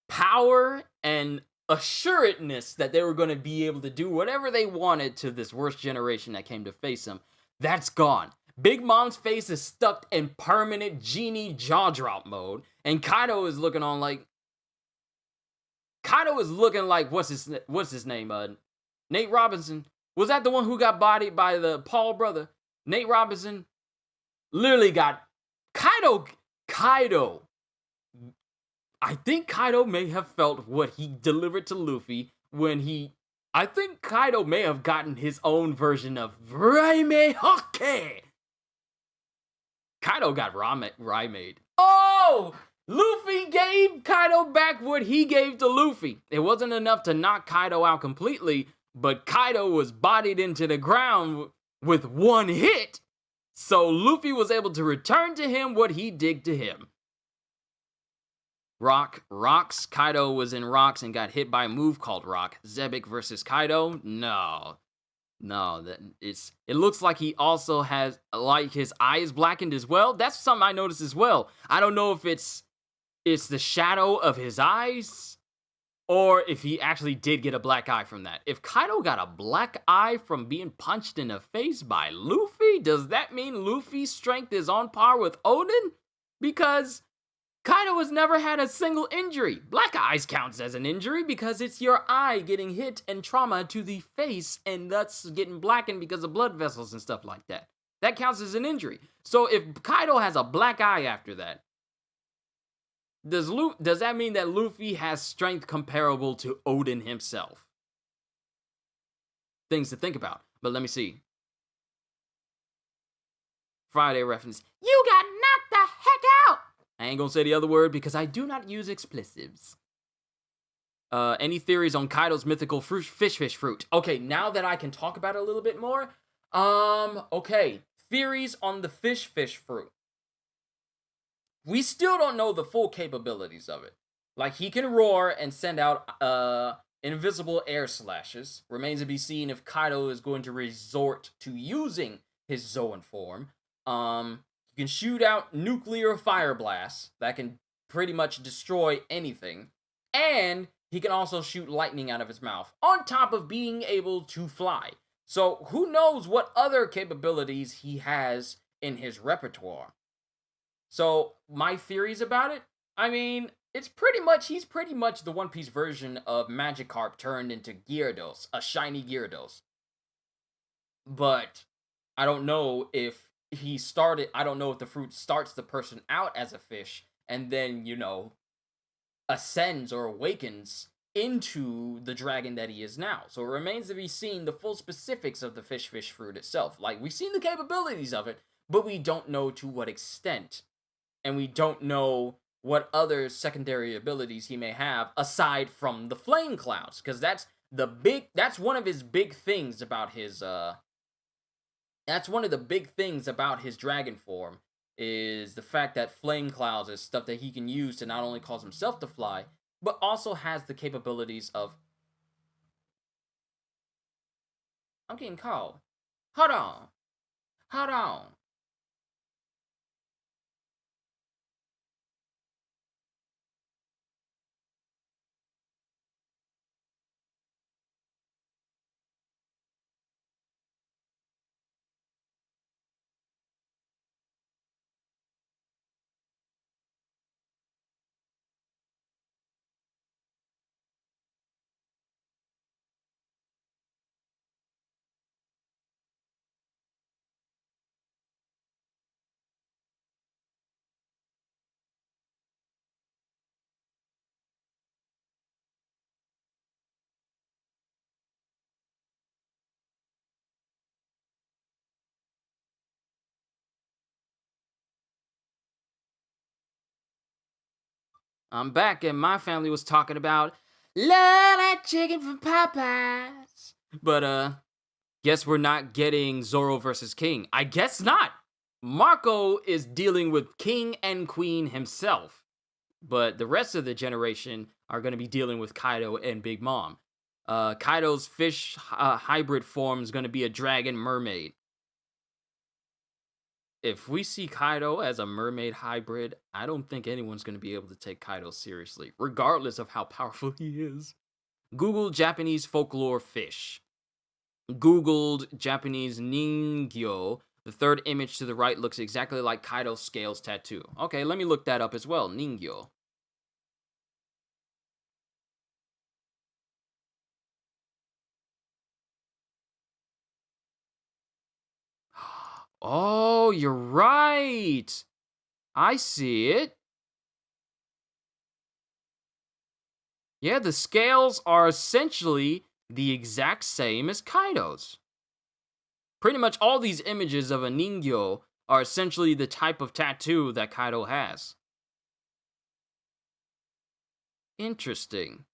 power and assuredness that they were going to be able to do whatever they wanted to this worst generation that came to face them, that's gone. Big Mom's face is stuck in permanent genie jaw drop mode, and Kaido is looking like, what's his name? Nate Robinson. Was that the one who got bodied by the Paul brother? Nate Robinson literally got Kaido. I think Kaido may have felt what he delivered to Luffy I think Kaido may have gotten his own version of Raime Hokke. Kaido got Raimade. Oh! Luffy gave Kaido back what he gave to Luffy. It wasn't enough to knock Kaido out completely, but Kaido was bodied into the ground with one hit. So Luffy was able to return to him what he did to him. Rocks. Kaido was in Rocks and got hit by a move called Rock. Zebek versus Kaido? No, it looks like he also has, like, his eye is blackened as well. That's something I noticed as well. I don't know if it's the shadow of his eyes, or if he actually did get a black eye from that. If Kaido got a black eye from being punched in the face by Luffy, does that mean Luffy's strength is on par with Oden? Because Kaido has never had a single injury. Black eyes counts as an injury because it's your eye getting hit and trauma to the face, and that's getting blackened because of blood vessels and stuff like that. That counts as an injury. So if Kaido has a black eye after that, does that mean that Luffy has strength comparable to Oden himself? Things to think about. But let me see. Friday reference. You got knocked heck out! I ain't gonna say the other word because I do not use expletives. Any theories on Kaido's mythical fish fruit? Okay, now that I can talk about it a little bit more. Okay. Theories on the fish fruit. We still don't know the full capabilities of it. Like, he can roar and send out, invisible air slashes. Remains to be seen if Kaido is going to resort to using his Zoan form. You can shoot out nuclear fire blasts that can pretty much destroy anything. And he can also shoot lightning out of his mouth, on top of being able to fly. So who knows what other capabilities he has in his repertoire. So my theories about it, I mean, he's pretty much the One Piece version of Magikarp turned into Gyarados, a shiny Gyarados. But I don't know if the fruit starts the person out as a fish and then, ascends or awakens into the dragon that he is now. So it remains to be seen the full specifics of the fish fruit itself. Like, we've seen the capabilities of it, but we don't know to what extent. And we don't know what other secondary abilities he may have aside from the flame clouds, because that's one of his big things about his dragon form, is the fact that flame clouds is stuff that he can use to not only cause himself to fly, but also has the capabilities of... I'm getting called. Hold on. I'm back, and my family was talking about love that chicken from Popeyes. But, guess we're not getting Zoro versus King. I guess not. Marco is dealing with King and Queen himself. But the rest of the generation are going to be dealing with Kaido and Big Mom. Kaido's fish hybrid form is going to be a dragon mermaid. If we see Kaido as a mermaid hybrid, I don't think anyone's going to be able to take Kaido seriously, regardless of how powerful he is. Google Japanese folklore fish. Googled Japanese Ningyo. The third image to the right looks exactly like Kaido's scales tattoo. Okay, let me look that up as well. Ningyo. Oh, you're right. I see it. Yeah, the scales are essentially the exact same as Kaido's. Pretty much all these images of a Ningyo are essentially the type of tattoo that Kaido has. Interesting.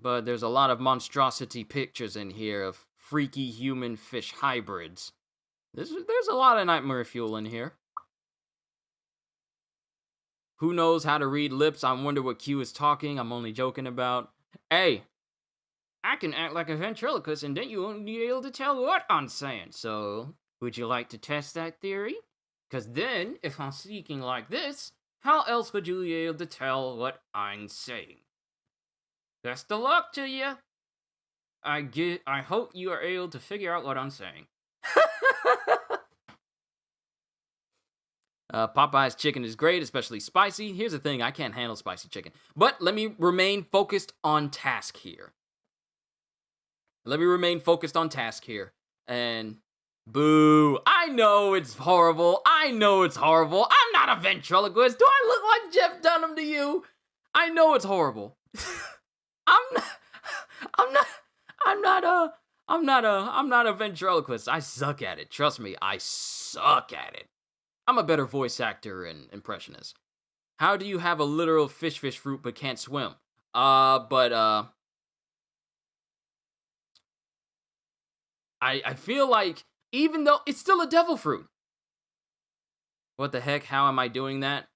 But there's a lot of monstrosity pictures in here of freaky human fish hybrids. There's a lot of nightmare fuel in here. Who knows how to read lips? I wonder what Q is talking. I'm only joking about. Hey, I can act like a ventriloquist and then you won't be able to tell what I'm saying. So, would you like to test that theory? Because then, if I'm speaking like this, how else would you be able to tell what I'm saying? Best of luck to you. I hope you are able to figure out what I'm saying. Popeye's chicken is great, especially spicy. Here's the thing, I can't handle spicy chicken. But let me remain focused on task here. And boo. I know it's horrible. I'm not a ventriloquist. Do I look like Jeff Dunham to you? I know it's horrible. I'm not a ventriloquist. I suck at it. Trust me, I suck at it. I'm a better voice actor and impressionist. How do you have a literal fish fruit but can't swim? I feel like even though it's still a devil fruit. What the heck? How am I doing that?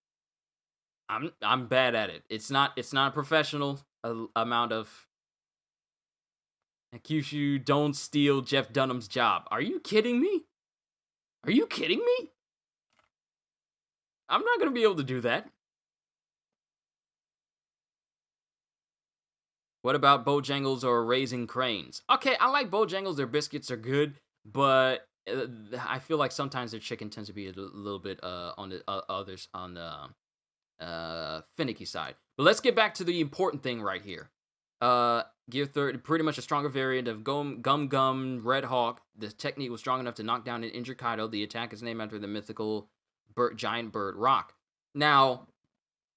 I'm bad at it. It's not a professional amount of. Kyushu, don't steal Jeff Dunham's job. Are you kidding me? Are you kidding me? I'm not gonna be able to do that. What about Bojangles or Raising Cranes? Okay, I like Bojangles. Their biscuits are good, but I feel like sometimes their chicken tends to be a little bit on the others on the finicky side. But let's get back to the important thing right here. Gear 30, pretty much a stronger variant of Gum Red Hawk. The technique was strong enough to knock down and injure Kaido. The attack is named after the mythical giant bird Rock. Now,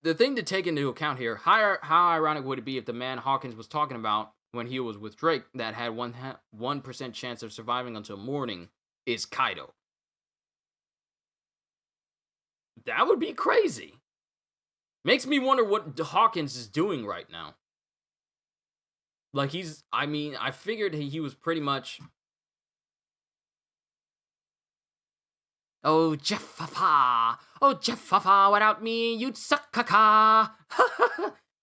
the thing to take into account here, how ironic would it be if the man Hawkins was talking about when he was with Drake that had 1% chance of surviving until morning is Kaido? That would be crazy. Makes me wonder what Hawkins is doing right now. Like, I figured he was pretty much... Oh, Jeffafa! Oh, Jeffafa, without me, you'd suck caca!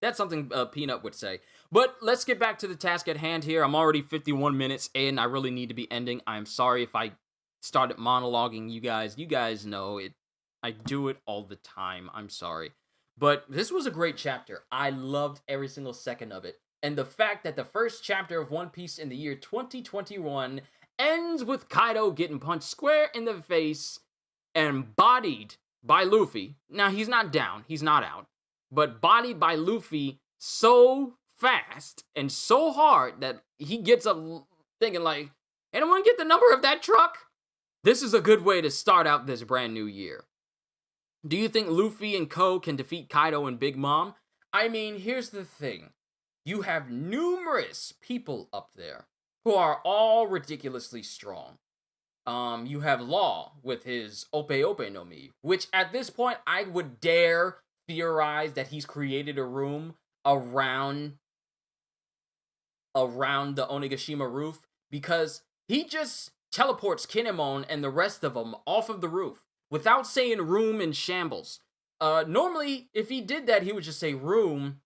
That's something Peanut would say. But let's get back to the task at hand here. I'm already 51 minutes in. I really need to be ending. I'm sorry if I started monologuing you guys. You guys know it. I do it all the time. I'm sorry. But this was a great chapter. I loved every single second of it. And the fact that the first chapter of One Piece in the year 2021 ends with Kaido getting punched square in the face and bodied by Luffy. Now, he's not down. He's not out. But bodied by Luffy so fast and so hard that he gets up thinking like, anyone get the number of that truck? This is a good way to start out this brand new year. Do you think Luffy and Co. can defeat Kaido and Big Mom? I mean, here's the thing. You have numerous people up there who are all ridiculously strong. You have Law with his Ope Ope no Mi, which at this point I would dare theorize that he's created a room around the Onigashima roof because he just teleports Kinemon and the rest of them off of the roof without saying room in shambles. Normally, if he did that, he would just say room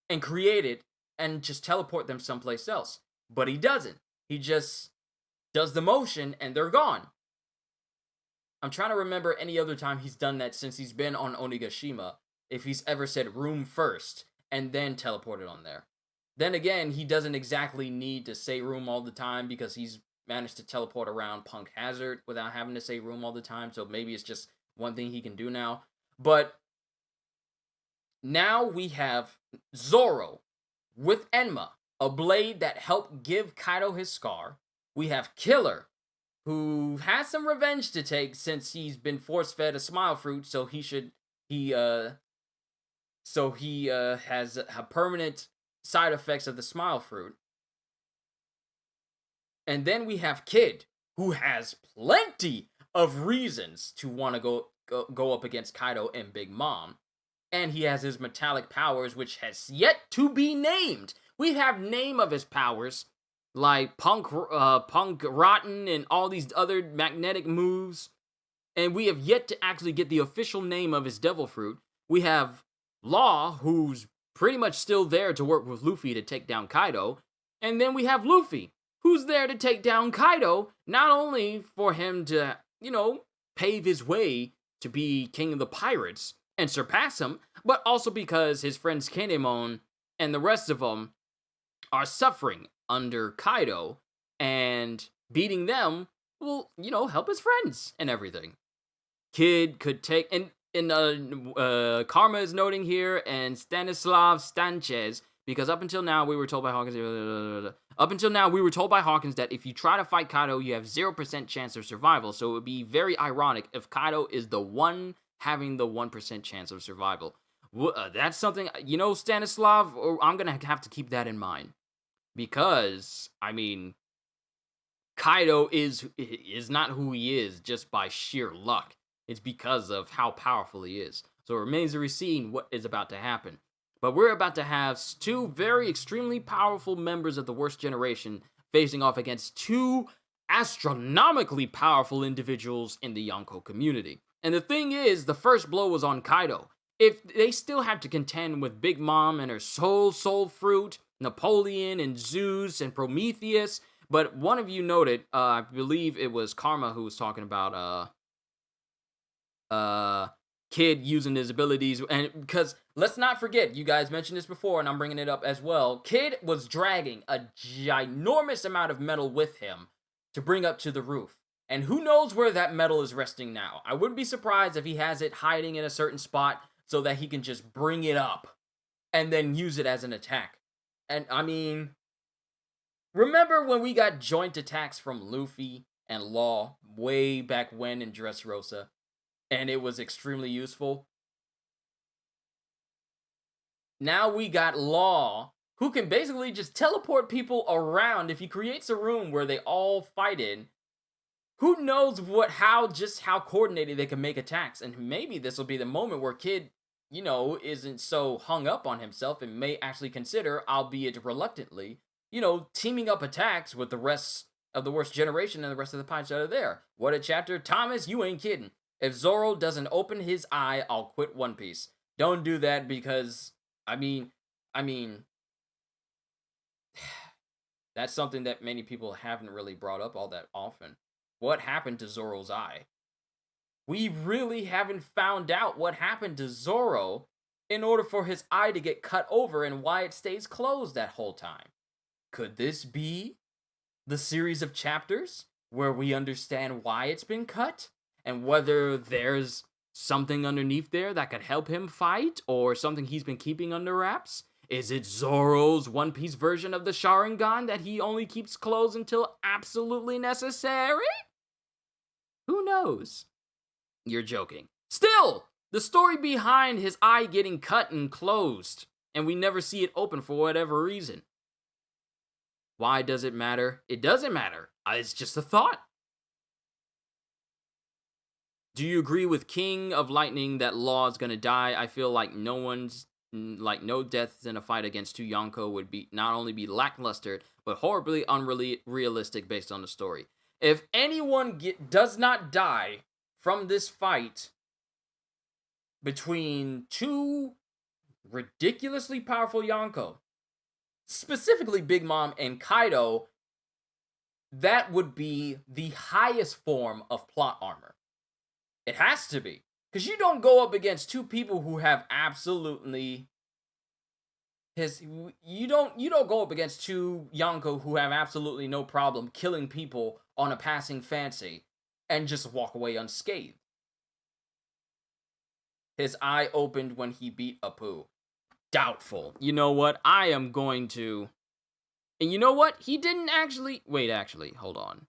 and create it and just teleport them someplace else. But he doesn't. He just does the motion and they're gone. I'm trying to remember any other time he's done that since he's been on Onigashima, if he's ever said room first and then teleported on there. Then again, he doesn't exactly need to say room all the time because he's managed to teleport around Punk Hazard without having to say room all the time, so maybe it's just one thing he can do now. But now we have Zoro with Enma, a blade that helped give Kaido his scar. We have Killer, who has some revenge to take since he's been force-fed a smile fruit, so he has a permanent side effects of the smile fruit. And then we have Kid, who has plenty of reasons to want to go up against Kaido and Big Mom. And he has his metallic powers, which has yet to be named. We have name of his powers, like Punk Rotten and all these other magnetic moves. And we have yet to actually get the official name of his devil fruit. We have Law, who's pretty much still there to work with Luffy to take down Kaido. And then we have Luffy, who's there to take down Kaido, not only for him to, pave his way to be king of the pirates and surpass him, but also because his friends Kinemon and the rest of them are suffering under Kaido, and beating them will, help his friends and everything. Kid could take, and Karma is noting here, and Stanislav Sanchez, because up until now we were told by Hawkins that if you try to fight Kaido, you have 0% chance of survival, so it would be very ironic if Kaido is the one having the 1% chance of survival. That's something, Stanislav, I'm gonna have to keep that in mind. Because, Kaido is not who he is just by sheer luck. It's because of how powerful he is. So it remains to be seen what is about to happen. But we're about to have two very extremely powerful members of the worst generation facing off against two astronomically powerful individuals in the Yonko community. And the thing is, the first blow was on Kaido. If they still have to contend with Big Mom and her soul fruit, Napoleon and Zeus and Prometheus, but one of you noted, I believe it was Karma who was talking about Kid using his abilities, and because let's not forget, you guys mentioned this before and I'm bringing it up as well, Kid was dragging a ginormous amount of metal with him to bring up to the roof. And who knows where that metal is resting now. I wouldn't be surprised if he has it hiding in a certain spot so that he can just bring it up and then use it as an attack. And I mean, remember when we got joint attacks from Luffy and Law way back when in Dressrosa, and it was extremely useful? Now we got Law, who can basically just teleport people around. If he creates a room where they all fight in, who knows how coordinated they can make attacks. And maybe this will be the moment where Kid, isn't so hung up on himself and may actually consider, albeit reluctantly, teaming up attacks with the rest of the worst generation and the rest of the pirates that are there. What a chapter. Thomas, you ain't kidding. If Zoro doesn't open his eye, I'll quit One Piece. Don't do that because, I mean, that's something that many people haven't really brought up all that often. What happened to Zoro's eye? We really haven't found out what happened to Zoro in order for his eye to get cut over and why it stays closed that whole time. Could this be the series of chapters where we understand why it's been cut? And whether there's something underneath there that could help him fight, or something he's been keeping under wraps? Is it Zoro's One Piece version of the Sharingan that he only keeps closed until absolutely necessary? Who knows? You're joking. Still, the story behind his eye getting cut and closed, and we never see it open for whatever reason. Why does it matter? It doesn't matter. It's just a thought. Do you agree with King of Lightning that Law is gonna die? I feel like no deaths in a fight against two Yonko would be not only be lackluster, but horribly unrealistic based on the story. If anyone does not die from this fight between two ridiculously powerful Yonko, specifically Big Mom and Kaido, that would be the highest form of plot armor. It has to be. Because you don't go up against two people who have absolutely... You don't go up against two Yonko who have absolutely no problem killing people on a passing fancy and just walk away unscathed. His eye opened when he beat Apu. Doubtful. You know what? I am going to... And you know what? He didn't actually... Wait, actually, hold on.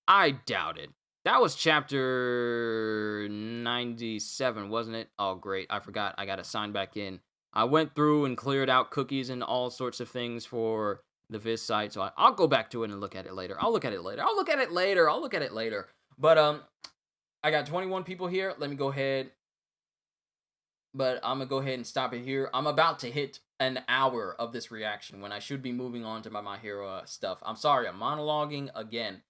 I doubt it. That was chapter 97, wasn't it? Oh, great. I forgot. I got to sign back in. I went through and cleared out cookies and all sorts of things for the Viz site, so I'll go back to it and look at it later. I'll look at it later. But, I got 21 people here. Let me go ahead. But I'm going to go ahead and stop it here. I'm about to hit an hour of this reaction when I should be moving on to my Hero stuff. I'm sorry. I'm monologuing again.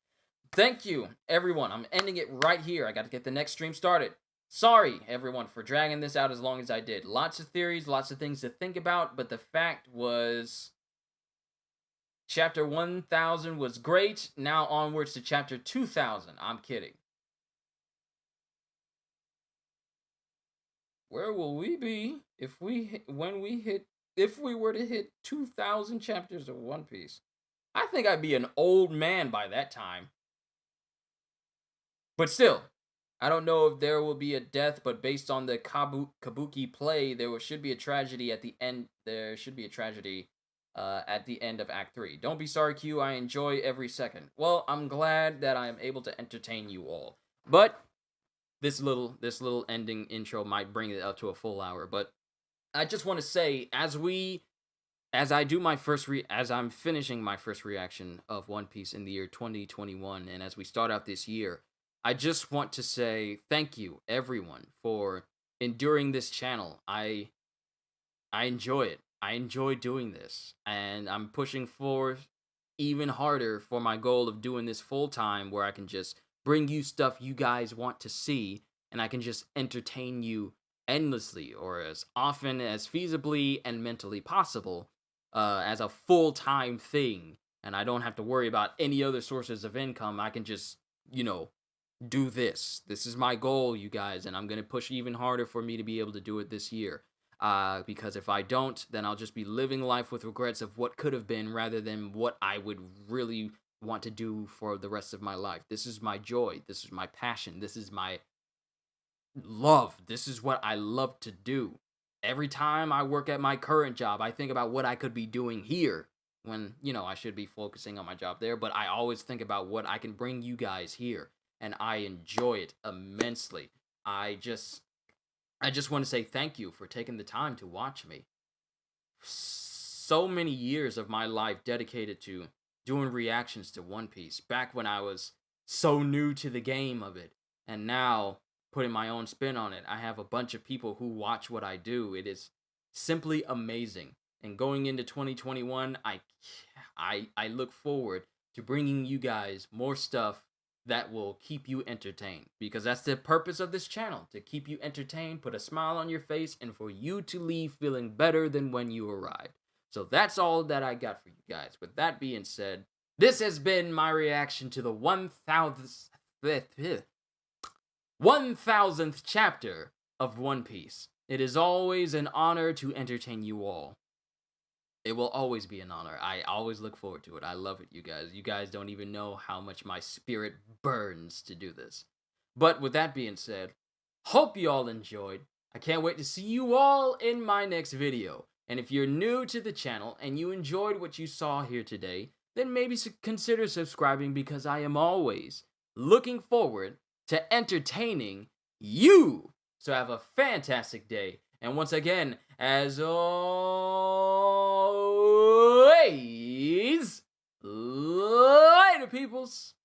Thank you, everyone. I'm ending it right here. I got to get the next stream started. Sorry, everyone, for dragging this out as long as I did. Lots of theories, lots of things to think about, but the fact was... Chapter 1000 was great. Now onwards to Chapter 2000. I'm kidding. Where will we be if we were to hit 2,000 chapters of One Piece? I think I'd be an old man by that time. But still, I don't know if there will be a death, but based on the Kabuki play, there should be a tragedy at the end. There should be a tragedy at the end of Act 3. Don't be sorry, Q. I enjoy every second. Well, I'm glad that I am able to entertain you all. But this little ending intro might bring it up to a full hour. But I just want to say, as I'm finishing my first reaction of One Piece in the year 2021, and as we start out this year, I just want to say thank you, everyone, for enduring this channel. I enjoy it. I enjoy doing this, and I'm pushing forward even harder for my goal of doing this full time, where I can just bring you stuff you guys want to see, and I can just entertain you endlessly or as often as feasibly and mentally possible, as a full time thing. And I don't have to worry about any other sources of income. I can just, you know, do this. This is my goal, you guys, and I'm going to push even harder for me to be able to do it this year. Because if I don't, then I'll just be living life with regrets of what could have been rather than what I would really want to do for the rest of my life. This is my joy. This is my passion. This is my love. This is what I love to do. Every time I work at my current job, I think about what I could be doing here when, you know, I should be focusing on my job there, but I always think about what I can bring you guys here, and I enjoy it immensely. I just want to say thank you for taking the time to watch me. So many years of my life dedicated to doing reactions to One Piece, back when I was so new to the game of it, and now putting my own spin on it. I have a bunch of people who watch what I do. It is simply amazing. And going into 2021, I look forward to bringing you guys more stuff that will keep you entertained, because that's the purpose of this channel, to keep you entertained, put a smile on your face, and for you to leave feeling better than when you arrived. So that's all that I got for you guys. With that being said, this has been my reaction to the 1000th chapter of One Piece. It is always an honor to entertain you all. It will always be an honor. I always look forward to it. I love it, you guys. You guys don't even know how much my spirit burns to do this. But with that being said, hope you all enjoyed. I can't wait to see you all in my next video. And if you're new to the channel and you enjoyed what you saw here today, then maybe consider subscribing, because I am always looking forward to entertaining you. So have a fantastic day. And once again, as always, later, peoples.